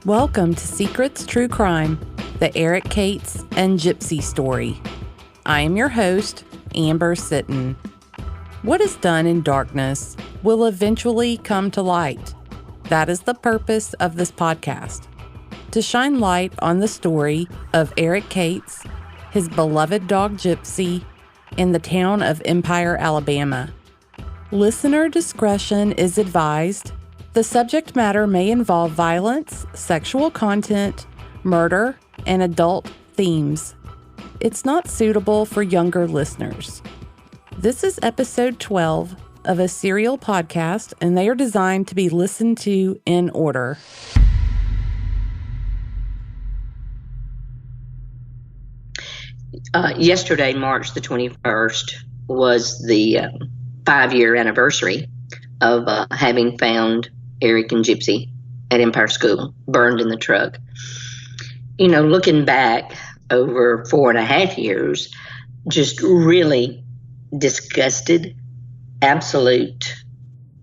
Welcome to Secrets True Crime, the Eric Cates and Gypsy story. I am your host, Amber Sitton. What is done in darkness will eventually come to light. That is the purpose of this podcast, to shine light on the story of Eric Cates, his beloved dog Gypsy, in the town of Empire, Alabama. Listener discretion is advised. The subject matter may involve violence, sexual content, murder, and adult themes. It's not suitable for younger listeners. This is episode 12 of a serial podcast, and they are designed to be listened to in order. Yesterday, March the 21st, was the 5-year anniversary of having found Eric and Gypsy at Empire School, burned in the truck. You know, looking back over 4.5 years, just really disgusted, absolute,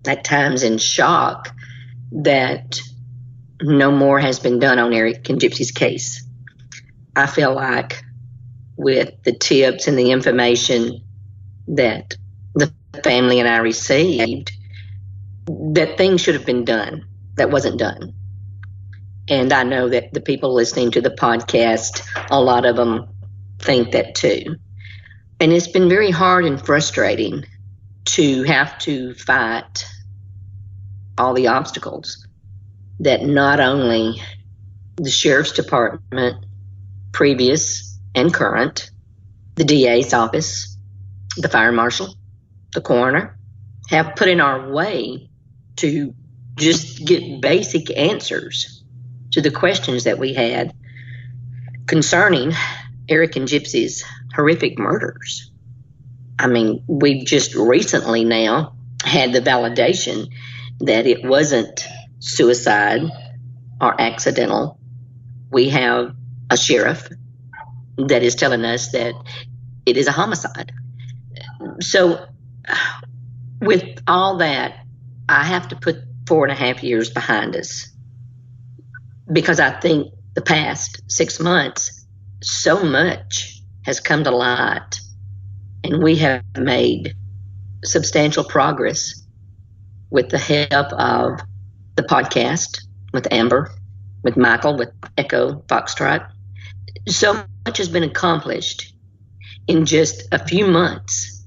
at times in shock, that no more has been done on Eric and Gypsy's case. I feel like with the tips and the information that the family and I received, that things should have been done that wasn't done. And I know that the people listening to the podcast, a lot of them think that too. And it's been very hard and frustrating to have to fight all the obstacles that not only the sheriff's department, previous and current, the DA's office, the fire marshal, the coroner, have put in our way to just get basic answers to the questions that we had concerning Eric and Gypsy's horrific murders. I mean, we've just recently now had the validation that it wasn't suicide or accidental. We have a sheriff that is telling us that it is a homicide. So with all that, I have to put 4.5 years behind us, because I think the past 6 months, so much has come to light, and we have made substantial progress with the help of the podcast, with Amber, with Michael, with Echo Foxtrot. So much has been accomplished in just a few months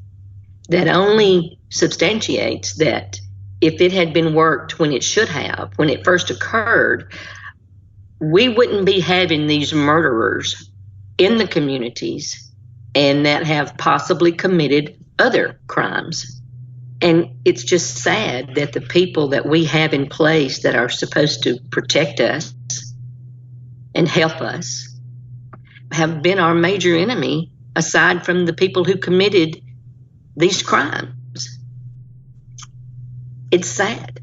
that only substantiates that if it had been worked when it should have, when it first occurred, we wouldn't be having these murderers in the communities and that have possibly committed other crimes. And it's just sad that the people that we have in place that are supposed to protect us and help us have been our major enemy, aside from the people who committed these crimes. It's sad.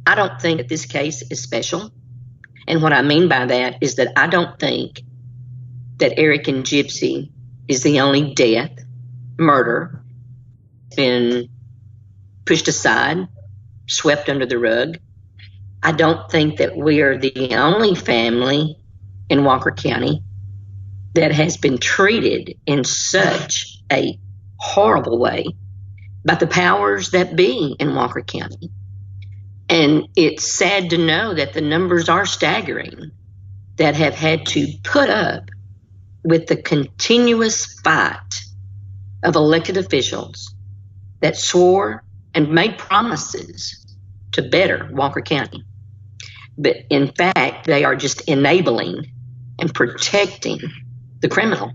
I don't think that this case is special. And what I mean by that is that I don't think that Eric and Gypsy is the only death, murder, been pushed aside, swept under the rug. I don't think that we are the only family in Walker County that has been treated in such a horrible way by the powers that be in Walker County. And it's sad to know that the numbers are staggering that have had to put up with the continuous fight of elected officials that swore and made promises to better Walker County. But in fact, they are just enabling and protecting the criminal.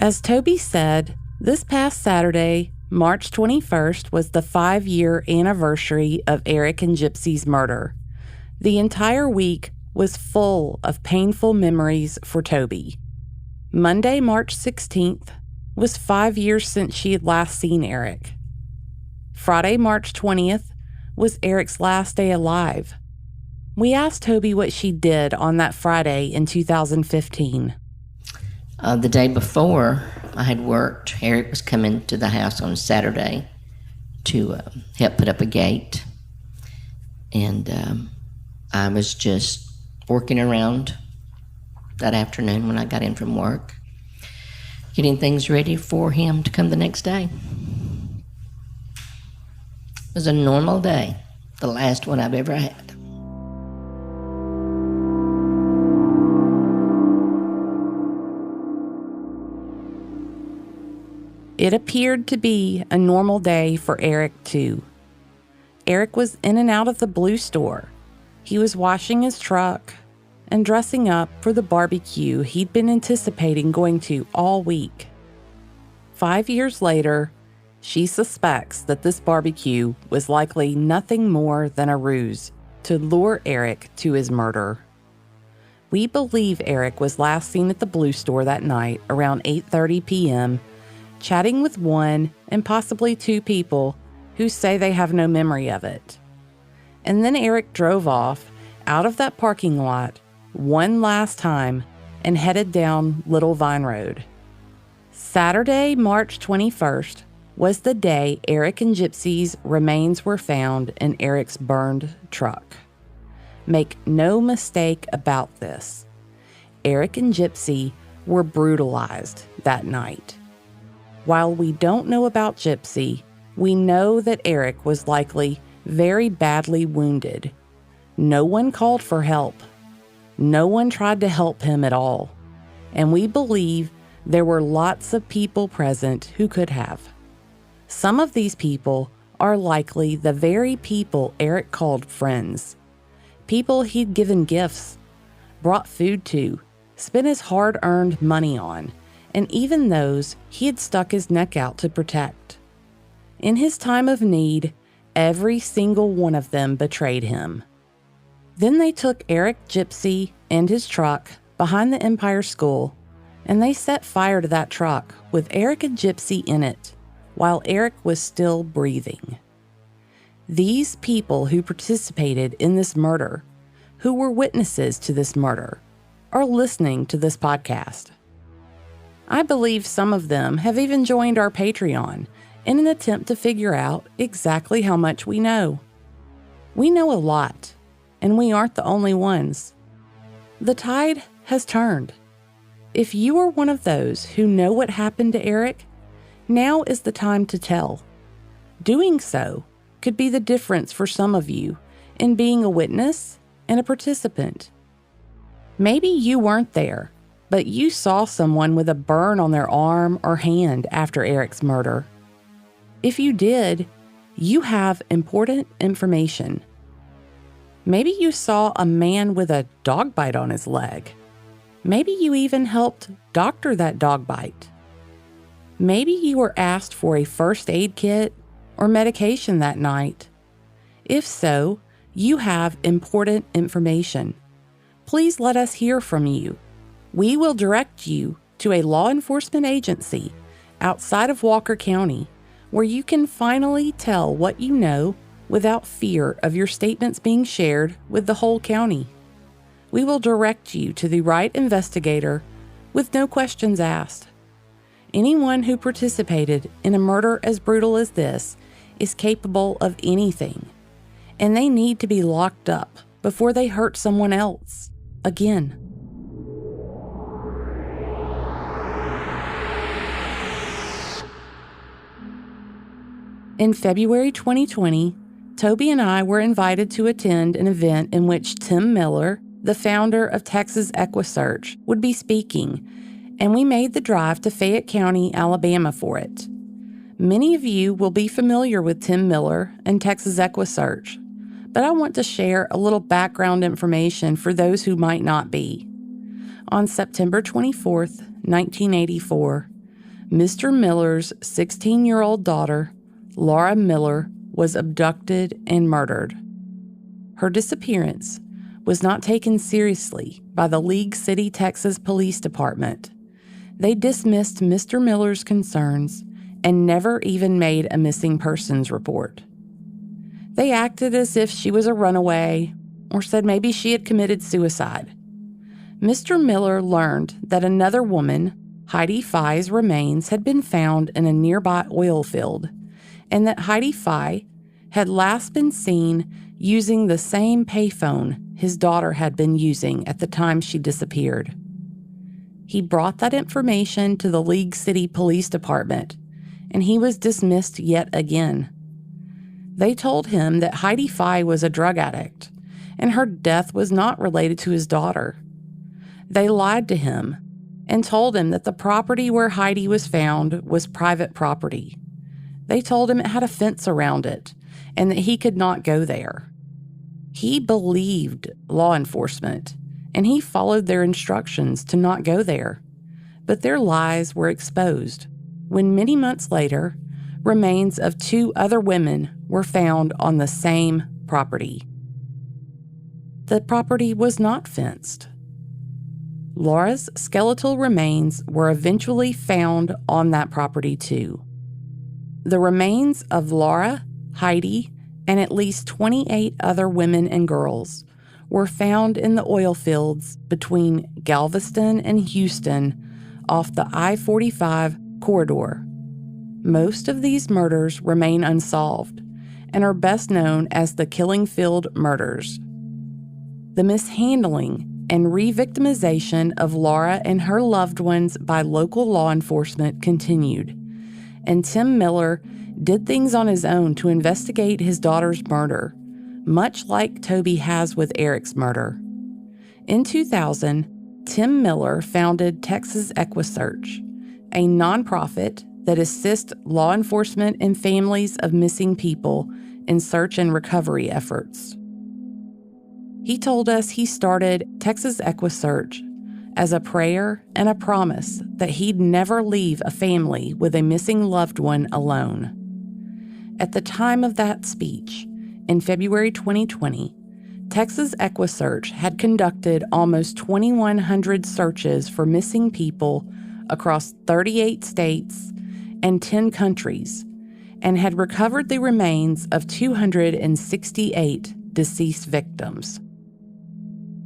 As Toby said, this past Saturday, March 21st, was the 5-year anniversary of Eric and Gypsy's murder. The entire week was full of painful memories for Toby. Monday, March 16th, was 5 years since she had last seen Eric. Friday, March 20th, was Eric's last day alive. We asked Toby what she did on that Friday in 2015. The day before, I had worked. Eric was coming to the house on Saturday to help put up a gate. And I was just working around that afternoon when I got in from work, getting things ready for him to come the next day. It was a normal day, the last one I've ever had. It appeared to be a normal day for Eric, too. Eric was in and out of the Blue store. He was washing his truck and dressing up for the barbecue he'd been anticipating going to all week. 5 years later, she suspects that this barbecue was likely nothing more than a ruse to lure Eric to his murder. We believe Eric was last seen at the Blue store that night around 8:30 p.m., chatting with one and possibly two people who say they have no memory of it. And then Eric drove off out of that parking lot one last time and headed down Little Vine Road. Saturday, March 21st, was the day Eric and Gypsy's remains were found in Eric's burned truck. Make no mistake about this. Eric and Gypsy were brutalized that night. While we don't know about Gypsy, we know that Eric was likely very badly wounded. No one called for help. No one tried to help him at all. And we believe there were lots of people present who could have. Some of these people are likely the very people Eric called friends. People he'd given gifts, brought food to, spent his hard-earned money on, and even those he had stuck his neck out to protect. In his time of need, every single one of them betrayed him. Then they took Eric Gypsy and his truck behind the Empire School, and they set fire to that truck with Eric and Gypsy in it while Eric was still breathing. These people who participated in this murder, who were witnesses to this murder, are listening to this podcast. I believe some of them have even joined our Patreon in an attempt to figure out exactly how much we know. We know a lot, and we aren't the only ones. The tide has turned. If you are one of those who know what happened to Eric, now is the time to tell. Doing so could be the difference for some of you in being a witness and a participant. Maybe you weren't there, but you saw someone with a burn on their arm or hand after Eric's murder. If you did, you have important information. Maybe you saw a man with a dog bite on his leg. Maybe you even helped doctor that dog bite. Maybe you were asked for a first aid kit or medication that night. If so, you have important information. Please let us hear from you. We will direct you to a law enforcement agency outside of Walker County where you can finally tell what you know without fear of your statements being shared with the whole county. We will direct you to the right investigator with no questions asked. Anyone who participated in a murder as brutal as this is capable of anything, and they need to be locked up before they hurt someone else again. In February 2020, Toby and I were invited to attend an event in which Tim Miller, the founder of Texas EquiSearch, would be speaking, and we made the drive to Fayette County, Alabama for it. Many of you will be familiar with Tim Miller and Texas EquiSearch, but I want to share a little background information for those who might not be. On September 24th, 1984, Mr. Miller's 16-year-old daughter, Laura Miller, was abducted and murdered. Her disappearance was not taken seriously by the League City, Texas Police Department. They dismissed Mr. Miller's concerns and never even made a missing persons report. They acted as if she was a runaway or said maybe she had committed suicide. Mr. Miller learned that another woman, Heidi Fye's remains had been found in a nearby oil field, and that Heidi Fye had last been seen using the same payphone his daughter had been using at the time she disappeared. He brought that information to the League City Police Department, and he was dismissed yet again. They told him that Heidi Fye was a drug addict, and her death was not related to his daughter. They lied to him and told him that the property where Heidi was found was private property. They told him it had a fence around it and that he could not go there. He believed law enforcement, and he followed their instructions to not go there. But their lies were exposed when many months later, remains of 2 other women were found on the same property. The property was not fenced. Laura's skeletal remains were eventually found on that property too. The remains of Laura, Heidi, and at least 28 other women and girls were found in the oil fields between Galveston and Houston off the I-45 corridor. Most of these murders remain unsolved and are best known as the Killing Field murders. The mishandling and re-victimization of Laura and her loved ones by local law enforcement continued, and Tim Miller did things on his own to investigate his daughter's murder, much like Toby has with Eric's murder. In 2000, Tim Miller founded Texas EquiSearch, a nonprofit that assists law enforcement and families of missing people in search and recovery efforts. He told us he started Texas EquiSearch as a prayer and a promise that he'd never leave a family with a missing loved one alone. At the time of that speech, in February 2020, Texas EquiSearch had conducted almost 2,100 searches for missing people across 38 states and 10 countries, and had recovered the remains of 268 deceased victims.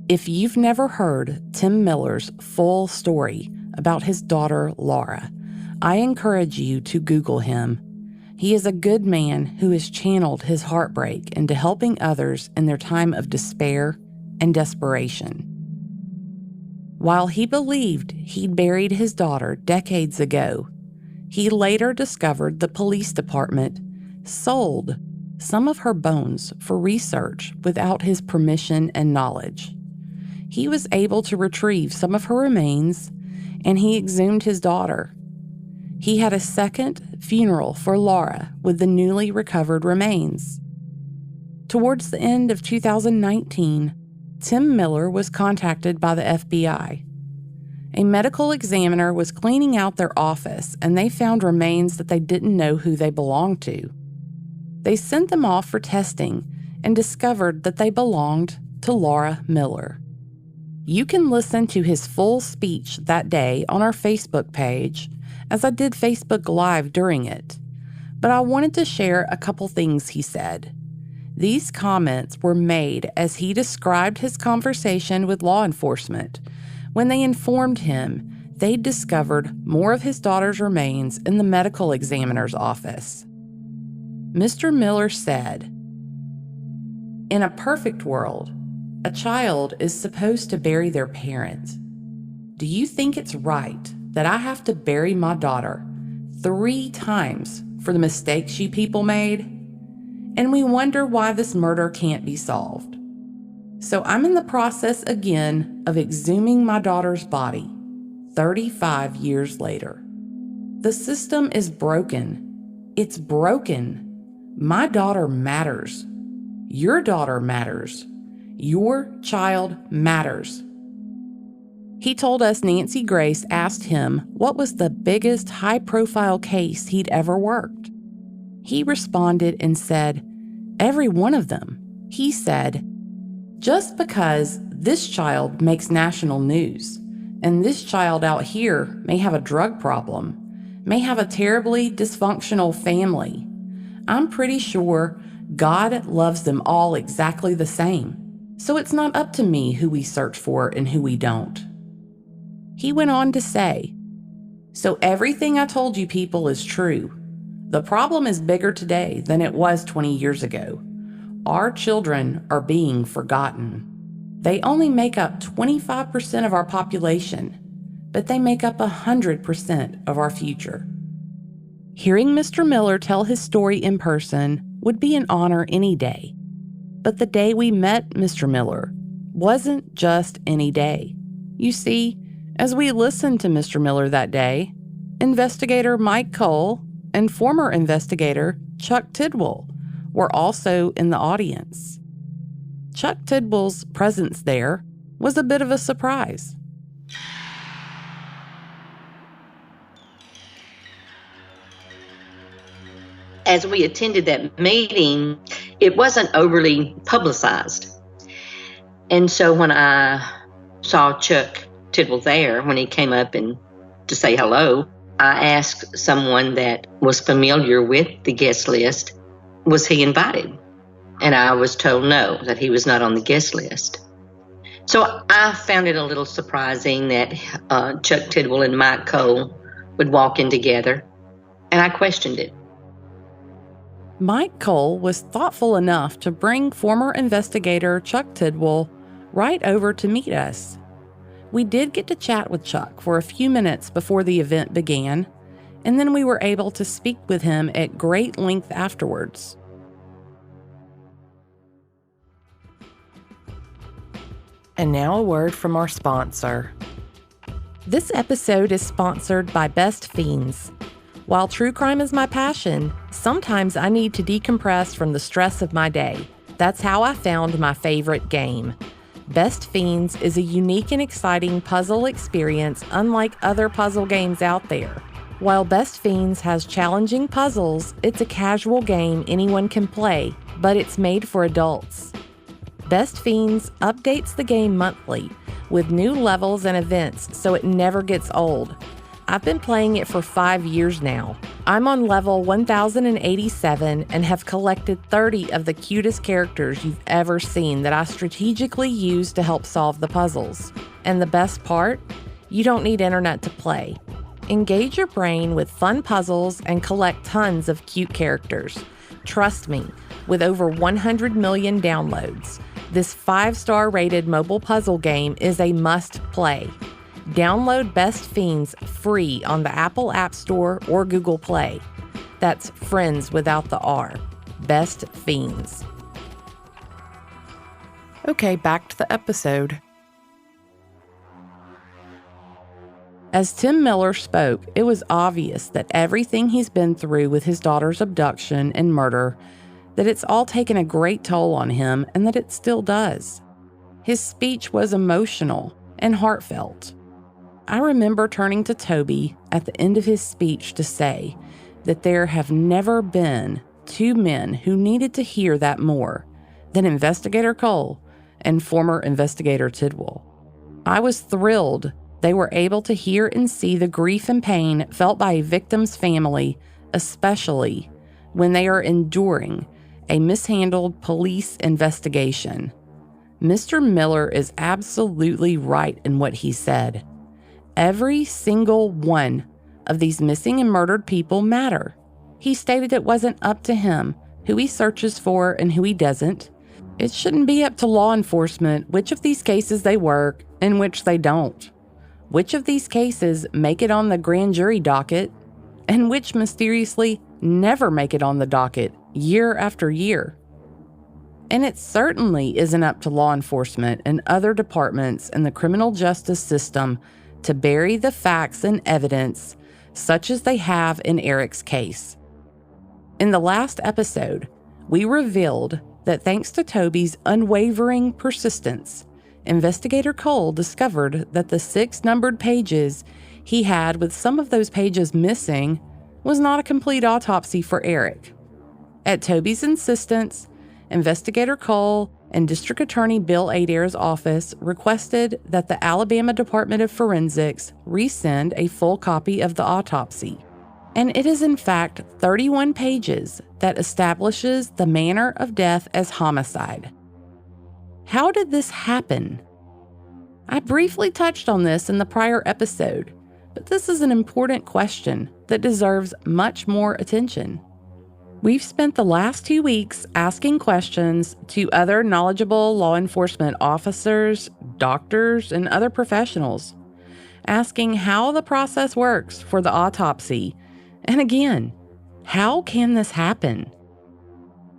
If you've never heard Tim Miller's full story about his daughter, Laura, I encourage you to Google him. He is a good man who has channeled his heartbreak into helping others in their time of despair and desperation. While he believed he'd buried his daughter decades ago, he later discovered the police department sold some of her bones for research without his permission and knowledge. He was able to retrieve some of her remains, and he exhumed his daughter. He had a second funeral for Laura with the newly recovered remains. Towards the end of 2019, Tim Miller was contacted by the FBI. A medical examiner was cleaning out their office, and they found remains that they didn't know who they belonged to. They sent them off for testing and discovered that they belonged to Laura Miller. You can listen to his full speech that day on our Facebook page, as I did Facebook Live during it. But I wanted to share a couple things he said. These comments were made as he described his conversation with law enforcement when they informed him they'd discovered more of his daughter's remains in the medical examiner's office. Mr. Miller said, "In a perfect world, a child is supposed to bury their parent. Do you think it's right that I have to bury my daughter 3 times for the mistakes you people made? And we wonder why this murder can't be solved. So I'm in the process again of exhuming my daughter's body 35 years later. The system is broken. It's broken. My daughter matters. Your daughter matters. Your child matters." He told us Nancy Grace asked him what was the biggest high-profile case he'd ever worked. He responded and said, "Every one of them." He said, "Just because this child makes national news, and this child out here may have a drug problem, may have a terribly dysfunctional family, I'm pretty sure God loves them all exactly the same. So it's not up to me who we search for and who we don't." He went on to say, So everything I told you people is true. The problem is bigger today than it was 20 years ago. Our children are being forgotten. They only make up 25% of our population, but they make up 100% of our future. Hearing Mr. Miller tell his story in person would be an honor any day. But the day we met Mr. Miller wasn't just any day. You see, as we listened to Mr. Miller that day, Investigator Mike Cole and former investigator Chuck Tidwell were also in the audience. Chuck Tidwell's presence there was a bit of a surprise. As we attended that meeting, it wasn't overly publicized. And so when I saw Chuck Tidwell there, when he came up and to say hello, I asked someone that was familiar with the guest list, was he invited? And I was told no, that he was not on the guest list. So I found it a little surprising that Chuck Tidwell and Mike Cole would walk in together, and I questioned it. Mike Cole was thoughtful enough to bring former investigator Chuck Tidwell right over to meet us. We did get to chat with Chuck for a few minutes before the event began, and then we were able to speak with him at great length afterwards. And now a word from our sponsor. This episode is sponsored by Best Fiends. While true crime is my passion, sometimes I need to decompress from the stress of my day. That's how I found my favorite game. Best Fiends is a unique and exciting puzzle experience unlike other puzzle games out there. While Best Fiends has challenging puzzles, it's a casual game anyone can play, but it's made for adults. Best Fiends updates the game monthly with new levels and events so it never gets old. I've been playing it for 5 years now. I'm on level 1087 and have collected 30 of the cutest characters you've ever seen that I strategically use to help solve the puzzles. And the best part? You don't need internet to play. Engage your brain with fun puzzles and collect tons of cute characters. Trust me, with over 100 million downloads, this 5-star rated mobile puzzle game is a must-play. Download Best Fiends free on the Apple App Store or Google Play. That's friends without the R. Best Fiends. Okay, back to the episode. As Tim Miller spoke, it was obvious that everything he's been through with his daughter's abduction and murder, that it's all taken a great toll on him and that it still does. His speech was emotional and heartfelt. I remember turning to Toby at the end of his speech to say that there have never been 2 men who needed to hear that more than Investigator Cole and former Investigator Tidwell. I was thrilled they were able to hear and see the grief and pain felt by a victim's family, especially when they are enduring a mishandled police investigation. Mr. Miller is absolutely right in what he said. Every single one of these missing and murdered people matter. He stated it wasn't up to him who he searches for and who he doesn't. It shouldn't be up to law enforcement which of these cases they work and which they don't. Which of these cases make it on the grand jury docket and which mysteriously never make it on the docket year after year. And it certainly isn't up to law enforcement and other departments in the criminal justice system to bury the facts and evidence such as they have in Eric's case. In the last episode, we revealed that thanks to Toby's unwavering persistence, Investigator Cole discovered that the 6 numbered pages he had with some of those pages missing was not a complete autopsy for Eric. At Toby's insistence, Investigator Cole and District Attorney Bill Adair's office requested that the Alabama Department of Forensics resend a full copy of the autopsy. And it is in fact 31 pages that establishes the manner of death as homicide. How did this happen? I briefly touched on this in the prior episode, But this is an important question that deserves much more attention. We've spent the last 2 weeks asking questions to other knowledgeable law enforcement officers, doctors, and other professionals, asking how the process works for the autopsy. And again, how can this happen?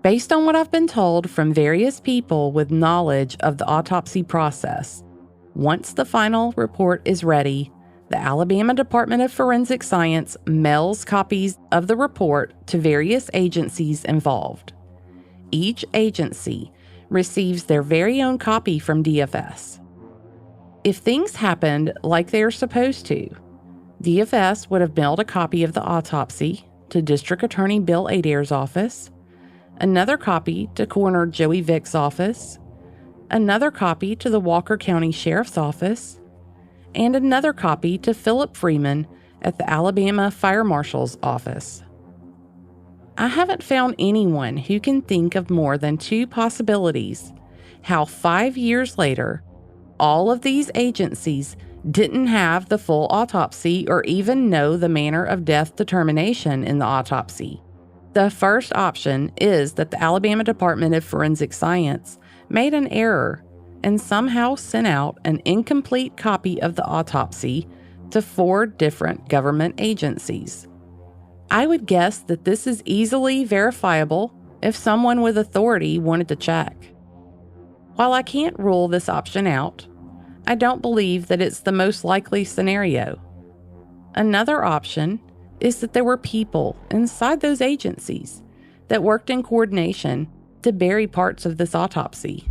Based on what I've been told from various people with knowledge of the autopsy process, once the final report is ready, the Alabama Department of Forensic Science mails copies of the report to various agencies involved. Each agency receives their very own copy from DFS. If things happened like they are supposed to, DFS would have mailed a copy of the autopsy to District Attorney Bill Adair's office, another copy to Coroner Joey Vick's office, another copy to the Walker County Sheriff's Office, and another copy to Philip Freeman at the Alabama Fire Marshal's office. I haven't found anyone who can think of more than 2 possibilities how 5 years later, all of these agencies didn't have the full autopsy or even know the manner of death determination in the autopsy. The first option is that the Alabama Department of Forensic Science made an error and somehow sent out an incomplete copy of the autopsy to 4 different government agencies. I would guess that this is easily verifiable if someone with authority wanted to check. While I can't rule this option out, I don't believe that it's the most likely scenario. Another option is that there were people inside those agencies that worked in coordination to bury parts of this autopsy.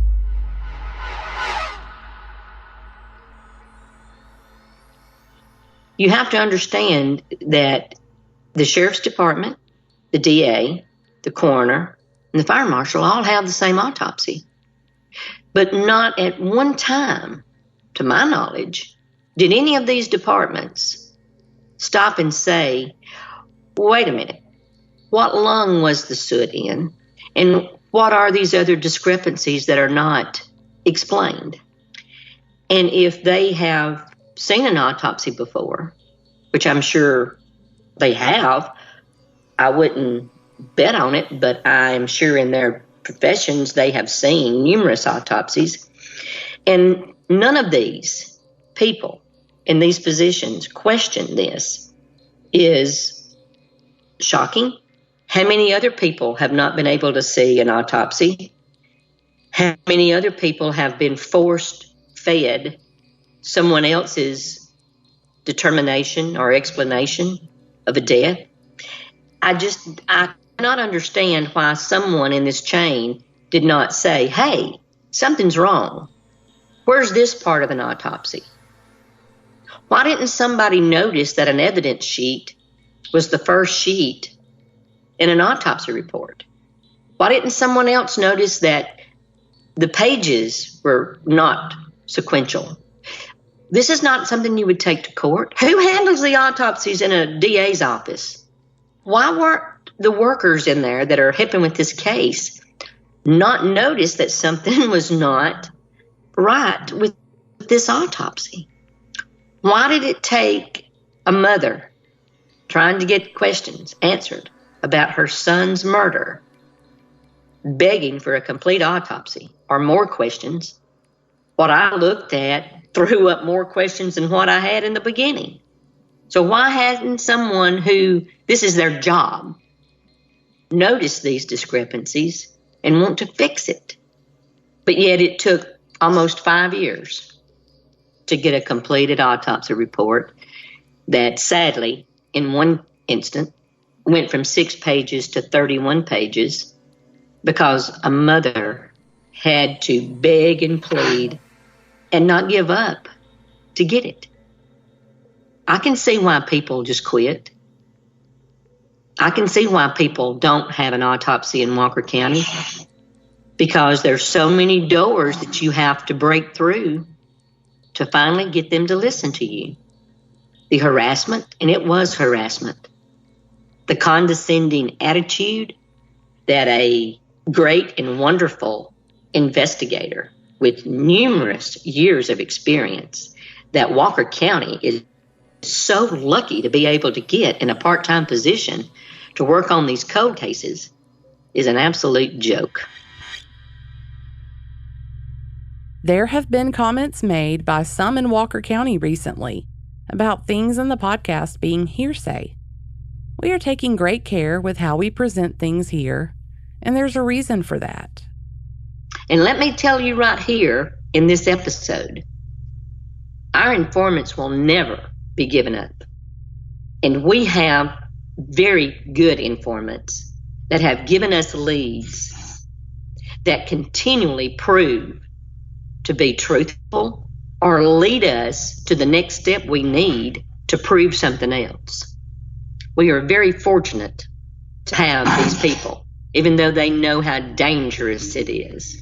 You have to understand that the Sheriff's Department, the DA, the coroner, and the fire marshal all have the same autopsy. But not at one time, to my knowledge, did any of these departments stop and say, wait a minute, what lung was the soot in? And what are these other discrepancies that are not explained? And if they have seen an autopsy before, which I'm sure they have, I wouldn't bet on it, but I'm sure in their professions they have seen numerous autopsies. And none of these people in these positions question this is shocking. How many other people have not been able to see an autopsy? How many other people have been fed someone else's determination or explanation of a death? I cannot understand why someone in this chain did not say, hey, something's wrong. Where's this part of an autopsy? Why didn't somebody notice that an evidence sheet was the first sheet in an autopsy report? Why didn't someone else notice that the pages were not sequential? This is not something you would take to court. Who handles the autopsies in a DA's office? Why weren't the workers in there that are helping with this case not notice that something was not right with this autopsy? Why did it take a mother trying to get questions answered about her son's murder, begging for a complete autopsy or more questions? What I looked at threw up more questions than what I had in the beginning. So why hadn't someone who, this is their job, noticed these discrepancies and want to fix it? But yet it took almost 5 years to get a completed autopsy report that sadly, in one instant, went from 6 pages to 31 pages because a mother had to beg and plead and not give up to get it. I can see why people just quit. I can see why people don't have an autopsy in Walker County, because there's so many doors that you have to break through to finally get them to listen to you. The harassment, and it was harassment, the condescending attitude that a great and wonderful investigator with numerous years of experience that Walker County is so lucky to be able to get in a part-time position to work on these cold cases is an absolute joke. There have been comments made by some in Walker County recently about things in the podcast being hearsay. We are taking great care with how we present things here, and there's a reason for that. And let me tell you right here in this episode, our informants will never be given up. And we have very good informants that have given us leads that continually prove to be truthful or lead us to the next step we need to prove something else. We are very fortunate to have these people, even though they know how dangerous it is.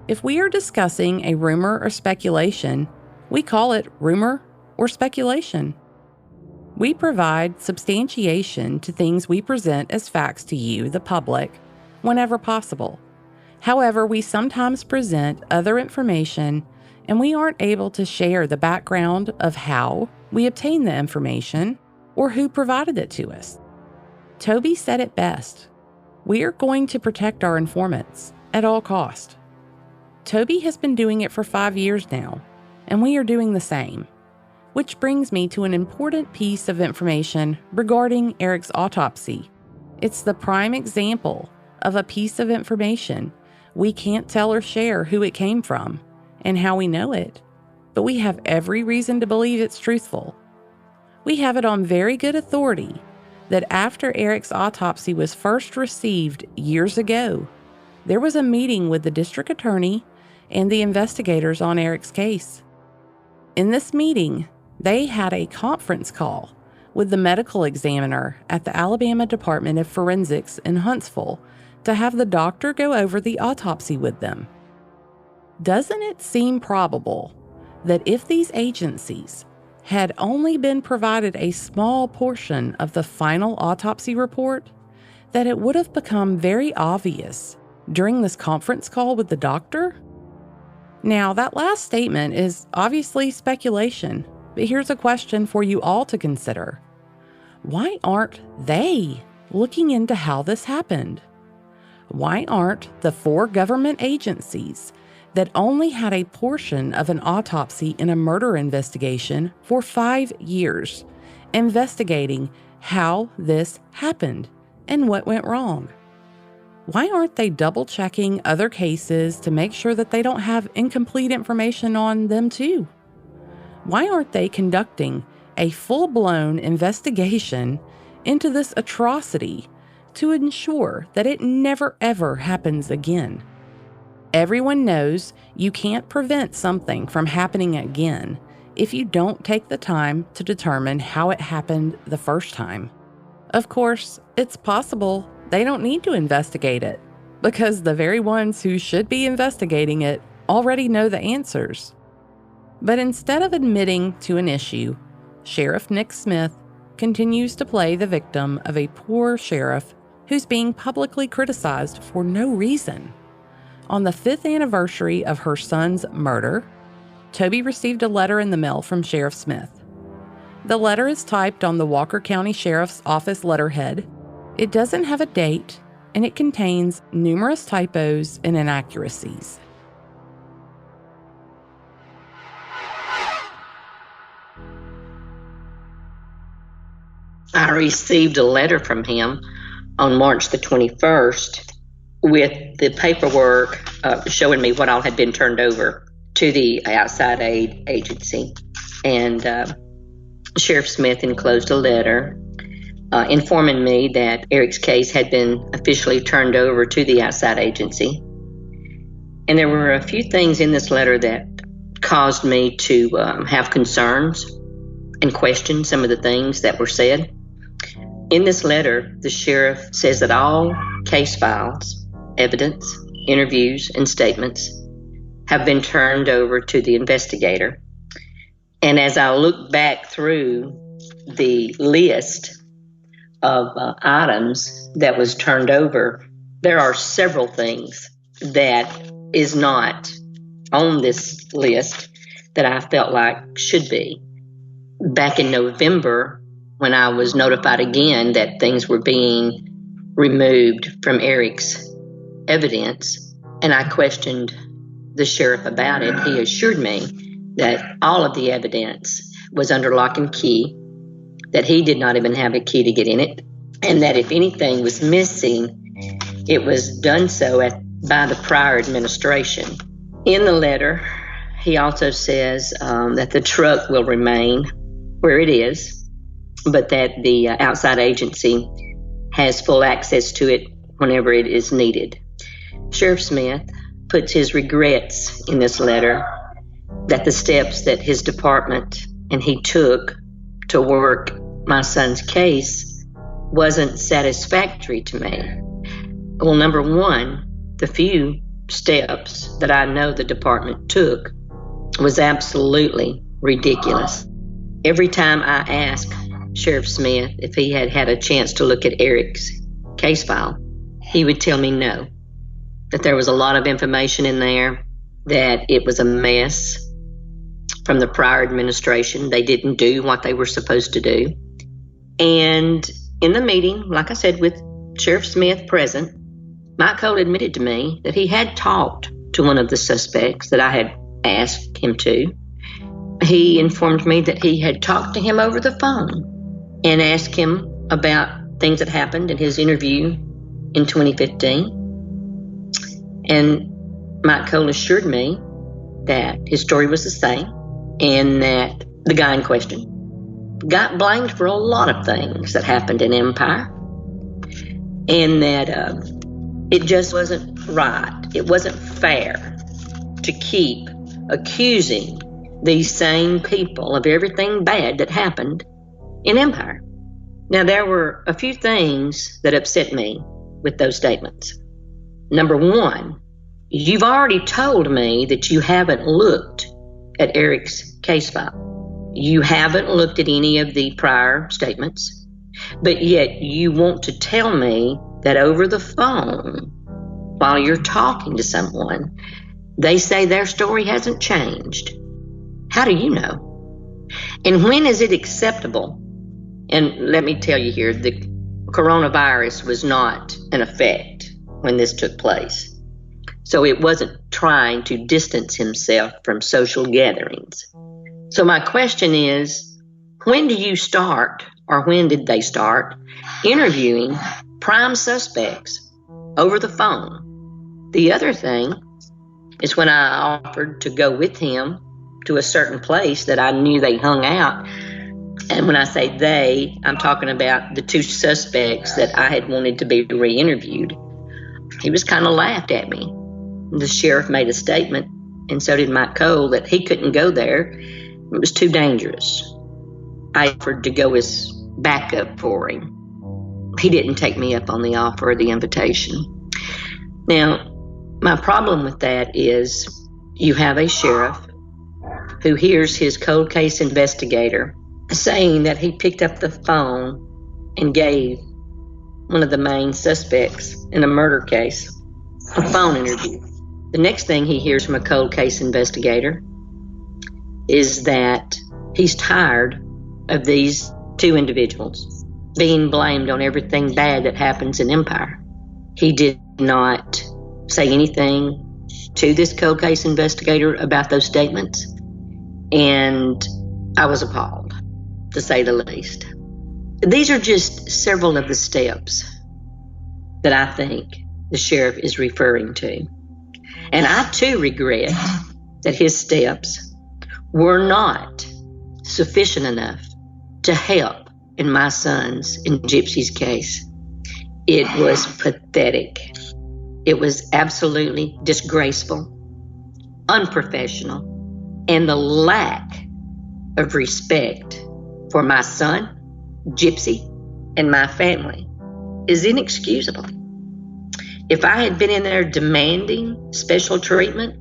If we are discussing a rumor or speculation, we call it rumor or speculation. We provide substantiation to things we present as facts to you, the public, whenever possible. However, we sometimes present other information and we aren't able to share the background of how we obtained the information or who provided it to us. Toby said it best. We are going to protect our informants at all cost. Toby has been doing it for 5 years now, and we are doing the same. Which brings me to an important piece of information regarding Eric's autopsy. It's the prime example of a piece of information we can't tell or share who it came from and how we know it, but we have every reason to believe it's truthful. We have it on very good authority that after Eric's autopsy was first received years ago, there was a meeting with the district attorney and the investigators on Eric's case. In this meeting, they had a conference call with the medical examiner at the Alabama Department of Forensics in Huntsville to have the doctor go over the autopsy with them. Doesn't it seem probable that if these agencies had only been provided a small portion of the final autopsy report, that it would have become very obvious during this conference call with the doctor? Now, that last statement is obviously speculation, but here's a question for you all to consider. Why aren't they looking into how this happened? Why aren't the 4 government agencies that only had a portion of an autopsy in a murder investigation for 5 years investigating how this happened and what went wrong? Why aren't they double-checking other cases to make sure that they don't have incomplete information on them too? Why aren't they conducting a full-blown investigation into this atrocity to ensure that it never ever happens again? Everyone knows you can't prevent something from happening again if you don't take the time to determine how it happened the first time. Of course, it's possible they don't need to investigate it because the very ones who should be investigating it already know the answers. But instead of admitting to an issue, Sheriff Nick Smith continues to play the victim of a poor sheriff who's being publicly criticized for no reason. On the 5th anniversary of her son's murder, Toby received a letter in the mail from Sheriff Smith. The letter is typed on the Walker County Sheriff's Office letterhead. It doesn't have a date, and it contains numerous typos and inaccuracies. I received a letter from him on March the 21st with the paperwork showing me what all had been turned over to the outside aid agency. And Sheriff Smith enclosed a letter informing me that Eric's case had been officially turned over to the outside agency. And there were a few things in this letter that caused me to have concerns and question some of the things that were said. In this letter, the sheriff says that all case files, evidence, interviews, and statements have been turned over to the investigator. And as I look back through the list of items that was turned over, there are several things that is not on this list that I felt like should be. Back in November, when I was notified again that things were being removed from Eric's evidence, and I questioned the sheriff about it, he assured me that all of the evidence was under lock and key, that he did not even have a key to get in it, and that if anything was missing, it was done so by the prior administration. In the letter, he also says that the truck will remain where it is, but that the outside agency has full access to it whenever it is needed. Sheriff Smith puts his regrets in this letter that the steps that his department and he took to work my son's case wasn't satisfactory to me. Well, number one, the few steps that I know the department took was absolutely ridiculous. Every time I asked Sheriff Smith if he had had a chance to look at Eric's case file, he would tell me no, that there was a lot of information in there, that it was a mess from the prior administration. They didn't do what they were supposed to do. And in the meeting, like I said, with Sheriff Smith present, Mike Cole admitted to me that he had talked to one of the suspects that I had asked him to. He informed me that he had talked to him over the phone and asked him about things that happened in his interview in 2015. And Mike Cole assured me that his story was the same, and that the guy in question got blamed for a lot of things that happened in Empire, and that it just wasn't right. It wasn't fair to keep accusing these same people of everything bad that happened in Empire. Now, there were a few things that upset me with those statements. Number one, you've already told me that you haven't looked at Eric's case file. You haven't looked at any of the prior statements, but yet you want to tell me that over the phone, while you're talking to someone, they say their story hasn't changed. How do you know? And when is it acceptable? And let me tell you here, the coronavirus was not in effect when this took place. So it wasn't trying to distance himself from social gatherings. So my question is, when do you start, or when did they start, interviewing prime suspects over the phone? The other thing is when I offered to go with him to a certain place that I knew they hung out. And when I say they, I'm talking about the two suspects that I had wanted to be re-interviewed. He was kind of laughed at me. The sheriff made a statement, and so did Mike Cole, that he couldn't go there. It was too dangerous. I offered to go as backup for him. He didn't take me up on the offer or the invitation. Now, my problem with that is you have a sheriff who hears his cold case investigator saying that he picked up the phone and gave one of the main suspects in a murder case a phone interview. The next thing he hears from a cold case investigator is that he's tired of these two individuals being blamed on everything bad that happens in Empire. He did not say anything to this cold case investigator about those statements, and I was appalled, to say the least. These are just several of the steps that I think the sheriff is referring to. And I too regret that his steps were not sufficient enough to help in my son's and Gypsy's case. It was pathetic. It was absolutely disgraceful, unprofessional, and the lack of respect for my son, Gypsy, and my family is inexcusable. If I had been in there demanding special treatment,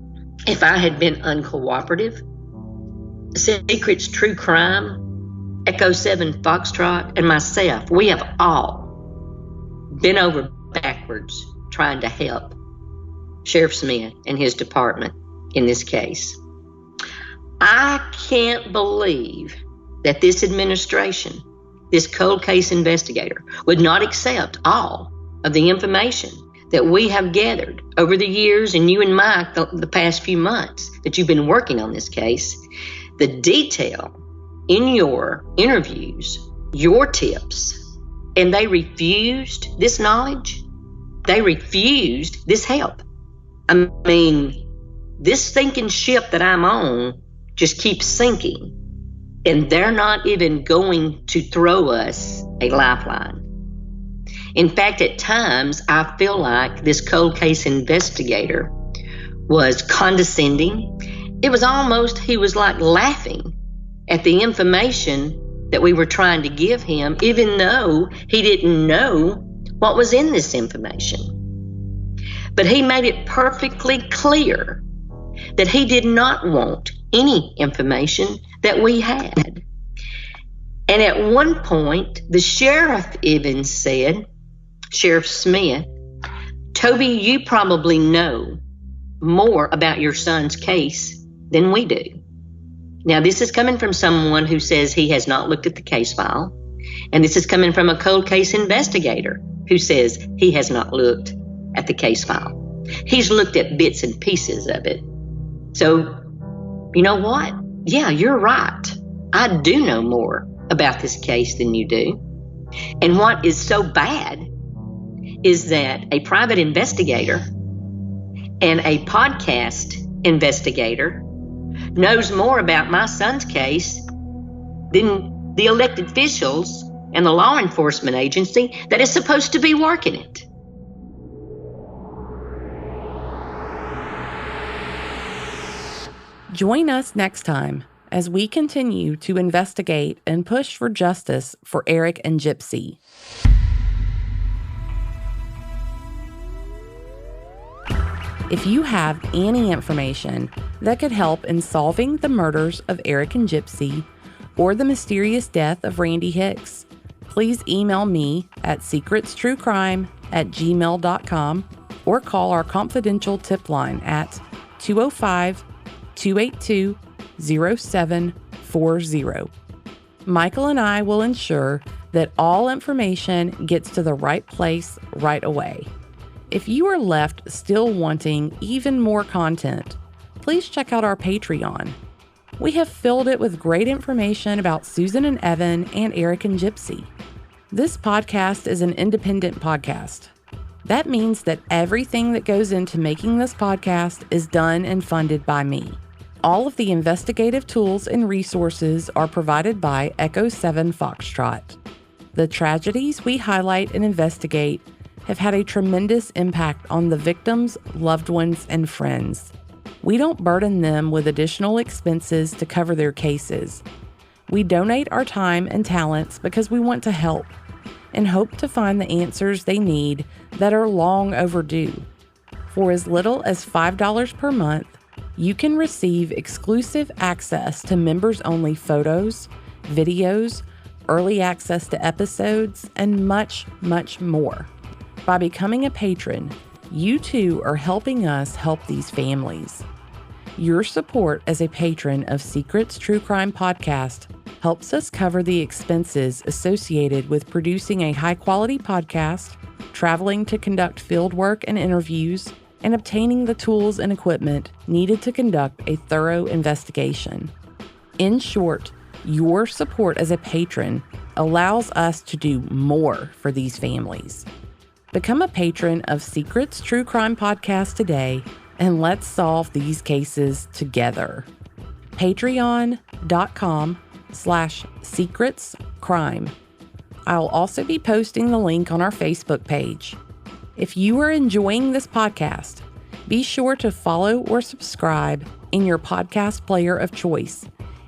if I had been uncooperative, Secrets True Crime, Echo 7 Foxtrot, and myself, we have all been over backwards trying to help Sheriff Smith and his department in this case. I can't believe that this administration, this cold case investigator, would not accept all of the information that we have gathered over the years, and you and Mike, the past few months that you've been working on this case. The detail in your interviews, your tips, and they refused this knowledge. They refused this help. I mean, this sinking ship that I'm on just keeps sinking, and they're not even going to throw us a lifeline. In fact, at times, I feel like this cold case investigator was condescending. It was almost, he was like laughing at the information that we were trying to give him, even though he didn't know what was in this information. But he made it perfectly clear that he did not want any information that we had. And at one point, the sheriff even said, Sheriff Smith, Toby, you probably know more about your son's case than we do. Now, this is coming from someone who says he has not looked at the case file. And this is coming from a cold case investigator who says he has not looked at the case file. He's looked at bits and pieces of it. So, you know what? Yeah, you're right. I do know more about this case than you do. And what is so bad is that a private investigator and a podcast investigator knows more about my son's case than the elected officials and the law enforcement agency that is supposed to be working it. Join us next time as we continue to investigate and push for justice for Eric and Gypsy. If you have any information that could help in solving the murders of Eric and Gypsy or the mysterious death of Randy Hicks, please email me at secretstruecrime@gmail.com or call our confidential tip line at 205-282-0740. Michael and I will ensure that all information gets to the right place right away. If you are left still wanting even more content, please check out our Patreon. We have filled it with great information about Susan and Evan and Eric and Gypsy. This podcast is an independent podcast. That means that everything that goes into making this podcast is done and funded by me. All of the investigative tools and resources are provided by Echo 7 Foxtrot. The tragedies we highlight and investigate have had a tremendous impact on the victims, loved ones, and friends. We don't burden them with additional expenses to cover their cases. We donate our time and talents because we want to help and hope to find the answers they need that are long overdue. For as little as $5 per month, you can receive exclusive access to members-only photos, videos, early access to episodes, and much, much more. By becoming a patron, you too are helping us help these families. Your support as a patron of Secrets True Crime Podcast helps us cover the expenses associated with producing a high-quality podcast, traveling to conduct field work and interviews, and obtaining the tools and equipment needed to conduct a thorough investigation. In short, your support as a patron allows us to do more for these families. Become a patron of Secrets True Crime Podcast today, and let's solve these cases together. Patreon.com/secretscrime. I'll also be posting the link on our Facebook page. If you are enjoying this podcast, be sure to follow or subscribe in your podcast player of choice,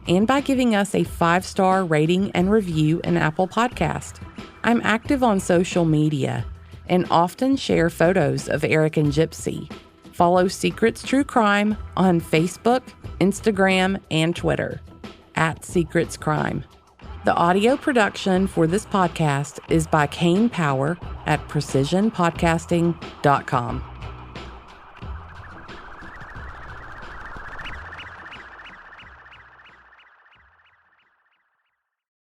and by giving us a 5-star rating and review in Apple Podcast. I'm active on social media and often share photos of Eric and Gypsy. Follow Secrets True Crime on Facebook, Instagram, and Twitter @SecretsCrime. The audio production for this podcast is by Kane Power at precisionpodcasting.com.